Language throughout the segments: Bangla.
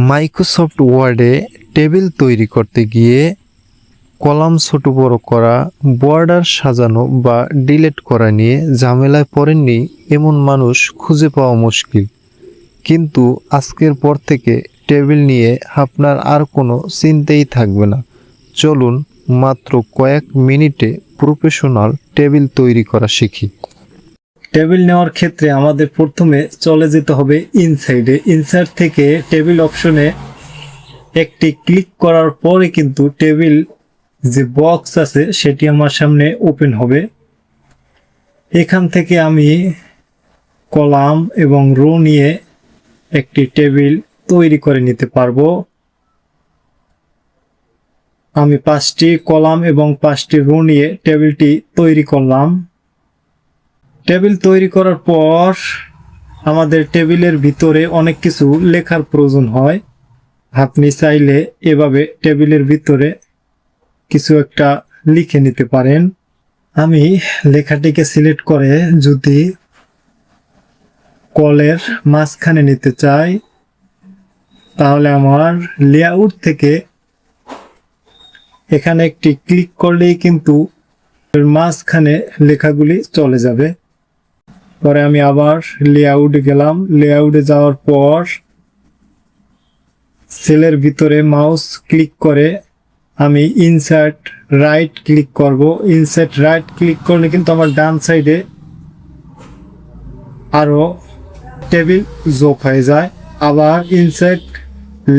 মাইক্রোসফট ওয়ার্ডে টেবিল তৈরি করতে গিয়ে কলাম ছোট বড় করা, বর্ডার সাজানো বা ডিলিট করা নিয়ে ঝামেলায় পড়েননি এমন মানুষ খুঁজে পাওয়া মুশকিল। কিন্তু আজকের পর থেকে টেবিল নিয়ে আপনার আর কোনো চিন্তাই থাকবে না। চলুন মাত্র কয়েক মিনিটে প্রফেশনাল টেবিল তৈরি করা শিখি। টেবিল নেওয়ার ক্ষেত্রে আমাদের প্রথমে চলে যেতে হবে ইনসাইড থেকে টেবিল অপশনে একটি ক্লিক করার পরে কিন্তু টেবিল যে বক্স আছে সেটি আমার সামনে ওপেন হবে। এখান থেকে আমি কলাম এবং রো নিয়ে একটি টেবিল তৈরি করে নিতে পারবো। আমি 5টি কলাম এবং 5টি রো নিয়ে টেবিলটি তৈরি করলাম। টেবিল তৈরি করার পর আমাদের টেবিলের ভিতরে অনেক কিছু লেখার প্রয়োজন হয়। আপনি চাইলে এভাবে টেবিলের ভিতরে কিছু একটা লিখে নিতে পারেন। আমি লেখাটিকে সিলেক্ট করে যদি কলের মাঝখানে নিতে চাই তাহলে আমার লেআউট থেকে এখানে একটি ক্লিক করলেই কিন্তু মাঝখানে লেখাগুলি চলে যাবে। পরে আমি আবার লেআউটে গেলাম। লেআউটে যাওয়ার পর সেলের ভিতরে মাউস ক্লিক করে আমি ইনসার্ট রাইট ক্লিক করব। ইনসার্ট রাইট ক্লিক করলে কিন্তু আমার ডান সাইডে আরো টেবিল যোগ হয়ে যায়। আবার ইনসার্ট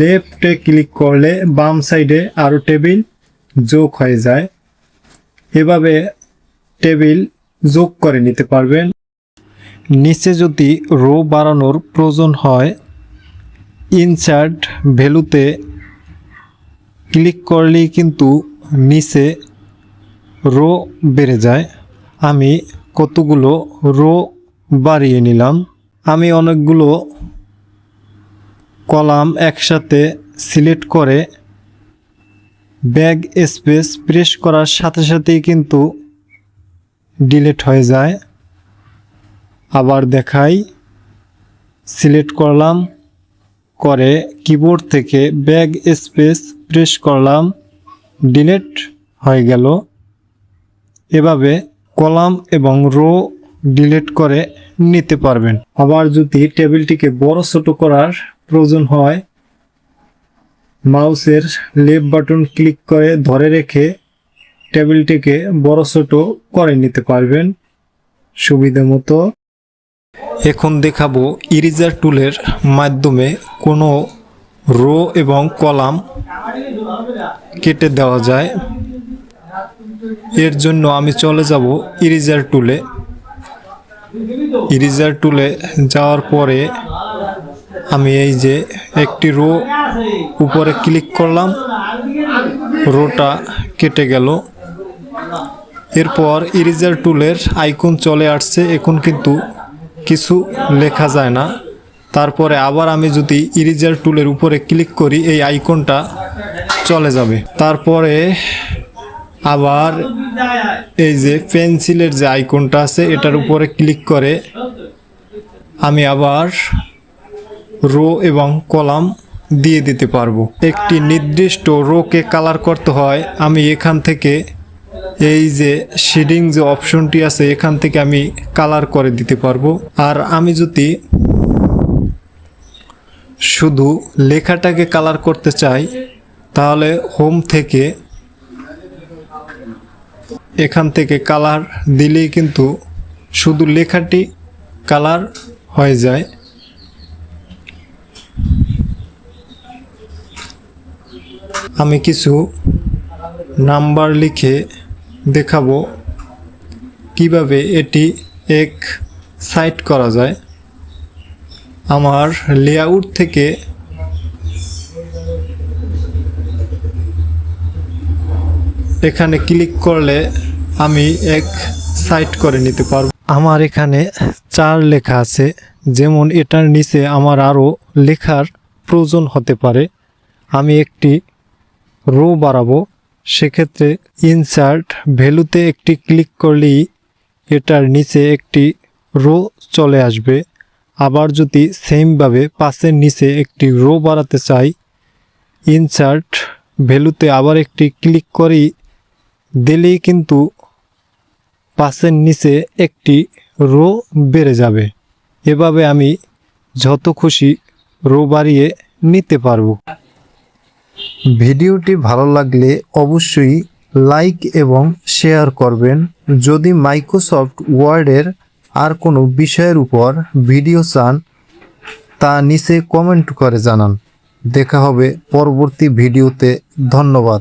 লেফটে ক্লিক করলে বাম সাইডে আরো টেবিল যোগ হয়ে যায়। এভাবে টেবিল যোগ করে নিতে পারবেন। নিচে যদি রো বাড়ানোর প্রয়োজন হয় ইনসার্ট ভ্যালুতে ক্লিক করলেই কিন্তু নিচে রো বেড়ে যায়। আমি কতগুলো রো বাড়িয়ে নিলাম। আমি অনেকগুলো কলাম একসাথে সিলেক্ট করে ব্যাক স্পেস প্রেস করার সাথে সাথেই কিন্তু ডিলিট হয়ে যায়। আবার দেখাই, সিলেক্ট করলাম করে কিবোর্ড থেকে ব্যাক স্পেস প্রেস করলাম, ডিলিট হয়ে গেল। এভাবে কলাম এবং রো ডিলিট করে নিতে পারবেন। আবার যদি টেবিলটিকে বড় ছোট করার প্রয়োজন হয় মাউসের লেফট বাটন ক্লিক করে ধরে রেখে টেবিলটিকে বড় ছোট করে নিতে পারবেন সুবিধা মতো। এখন দেখাবো ইরেজার টুলের মাধ্যমে কোনো রো এবং কলাম কেটে দেওয়া যায়। এর জন্য আমি চলে যাব ইরেজার টুলে। ইরেজার টুলে যাওয়ার পরে আমি এই যে একটি রো উপরে ক্লিক করলাম, রোটা কেটে গেল। এরপর ইরেজার টুলের আইকন চলে আসছে। এখন কিন্তু কিছু লেখা যায় না। তারপরে আবার আমি যদি ইরেজার টুলের উপরে ক্লিক করি এই আইকনটা চলে যাবে। তারপরে আবার এই যে পেন্সিলের যে আইকনটা আছে এটার উপরে ক্লিক করে আমি আবার রো এবং কলাম দিয়ে দিতে পারবো। একটি নির্দিষ্ট রোকে কালার করতে হয়। আমি এখান থেকে এই যে শেডিং যে অপশনটি আছে এখান থেকে আমি কালার করে দিতে পারবো। আর আমি যদি শুধু লেখাটাকে কালার করতে চাই তাহলে হোম থেকে এখান থেকে কালার দিলেই কিন্তু শুধু লেখাটি কালার হয়ে যায়। আমি কিছু নাম্বার লিখে দেখাবো কিভাবে এটি এক সাইড করা যায়। আমার লেআউট থেকে এখানে ক্লিক করলে আমি এক সাইড করে নিতে পারবো। আমার এখানে 4 লেখা আছে, যেমন এটার নিচে আমার আরও লেখার প্রয়োজন হতে পারে। আমি একটি রো বাড়াবো, সেক্ষেত্রে ইনসার্ট ভ্যালুতে একটি ক্লিক করলেই এটার নিচে একটি রো চলে আসবে। আবার যদি সেমভাবে 5-এর নিচে একটি রো বাড়াতে চাই, ইনসার্ট ভ্যালুতে আবার একটি ক্লিক করি দিলেই কিন্তু 5-এর নিচে একটি রো বেড়ে যাবে। এভাবে আমি যত খুশি রো বাড়িয়ে নিতে পারবো। ভিডিওটি ভালো লাগলে অবশ্যই লাইক এবং শেয়ার করবেন। যদি মাইক্রোসফট ওয়ার্ডের আর কোনো বিষয়ের উপর ভিডিও চান তা নিচে কমেন্ট করে জানান। দেখা হবে পরবর্তী ভিডিওতে। ধন্যবাদ।